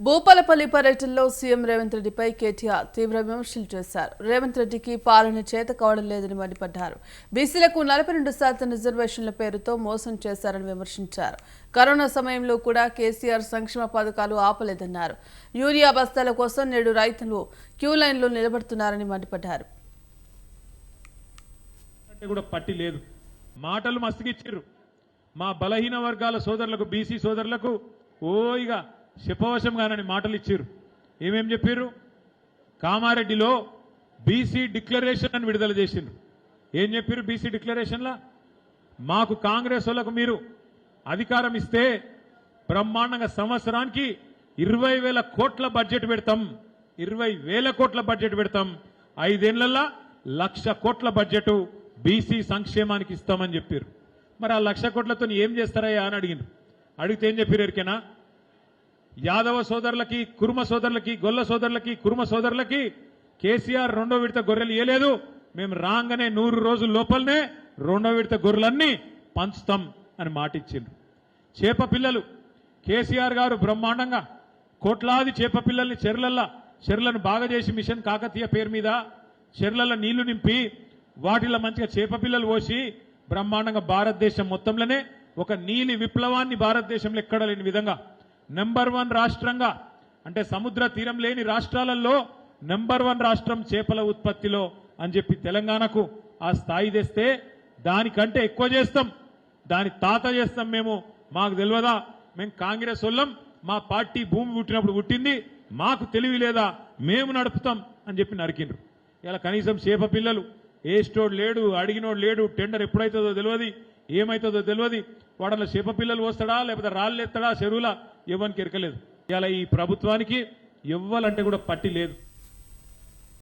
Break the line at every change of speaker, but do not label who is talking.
భూపాలపల్లి పర్యటనలో సీఎం రేవంత్ రెడ్డిపై కేటీఆర్ తీవ్ర విమర్శలు చేశారు. రేవంత్ రెడ్డికి పాలన చేత కావడం లేదని మండిపడ్డారు. బీసీలకు 42% రిజర్వేషన్ల పేరుతో మోసం చేశారని విమర్శించారు. కరోనా సమయంలో కూడా కేసీఆర్ సంక్షేమ పథకాలు ఆపలేదన్నారు. యూరియా బస్తాల కోసం నేడు రైతులు క్యూ లైన్లో నిలబడుతున్నారని మండిపడ్డారు.
పట్టి లేదు, మాటలు మస్తుగిచ్చిర్రు. మా బలహీన వర్గాల సోదరులకు, బీసీ సోదరులకు ఓయిగా శపవశంగానని మాటలు ఇచ్చిర్రు. ఏమేం చెప్పారు? కామారెడ్డిలో బీసీ డిక్లరేషన్ అని విడుదల చేసిండ్రు. ఏం చెప్పారు బీసీ డిక్లరేషన్లా? మాకు కాంగ్రెస్ వాళ్ళకు మీరు అధికారం ఇస్తే బ్రహ్మాండంగా సంవత్సరానికి 20,000 కోట్ల బడ్జెట్ పెడతాం, 20,000 కోట్ల బడ్జెట్ పెడతాం, 5 ఏళ్లలో 1,00,000 కోట్ల బడ్జెట్ బీసీ సంక్షేమానికి ఇస్తామని చెప్పారు. మరి ఆ 1,00,000 కోట్లతో ఏం చేస్తారయ్యా అని అడిగిండ్రు. అడిగితే ఏం చెప్పారు ఎరికేనా? యాదవ సోదరులకి, కుర్మ సోదరులకి, గొల్ల సోదరులకి, కుర్మ సోదరులకి కేసీఆర్ 2వ విడత గొర్రెలు ఇయ్యలేదు, మేము రాగానే 100 రోజుల లోపలనే 2వ విడత గొర్రెలన్నీ పంచుతాం అని మాట ఇచ్చిండ్రు. చేప పిల్లలు కేసీఆర్ గారు బ్రహ్మాండంగా కోట్లాది చేప పిల్లల్ని చెర్లను బాగా చేసి మిషన్ కాకతీయ పేరు మీద చెర్లలో నీళ్లు నింపి వాటిలో మంచిగా చేప పిల్లలు పోసి బ్రహ్మాండంగా భారతదేశం మొత్తంలోనే ఒక నీలి విప్లవాన్ని భారతదేశంలో ఎక్కడ లేని విధంగా నెంబర్ 1 రాష్ట్రంగా, అంటే సముద్ర తీరం లేని రాష్ట్రాలలో నెంబర్ 1 రాష్ట్రం చేపల ఉత్పత్తిలో అని చెప్పి తెలంగాణకు ఆ స్థాయి తెస్తే దానికంటే ఎక్కువ చేస్తాం, దాని తాత చేస్తాం మేము. మాకు తెలియదా? మేము కాంగ్రెస్ వాళ్ళం, మా పార్టీ భూమి పుట్టినప్పుడు పుట్టింది, మాకు తెలివి లేదా, మేము నడుపుతాం అని చెప్పి నరికిండ్రు. ఇలా కనీసం చేప పిల్లలు ఏస్టోడు లేడు, అడిగినోడు లేడు, టెండర్ ఎప్పుడైతుందో తెలియదు, ఏమవుతుందో తెలియదు, వాడలో చేప పిల్లలు వస్తాడా లేకపోతే రాళ్ళు ఎత్తాడా చెరువులా ఎవరికి ఎరకలేదు. ఇలా ఈ ప్రభుత్వానికి ఎవ్వాలంటే కూడా పట్టి లేదు.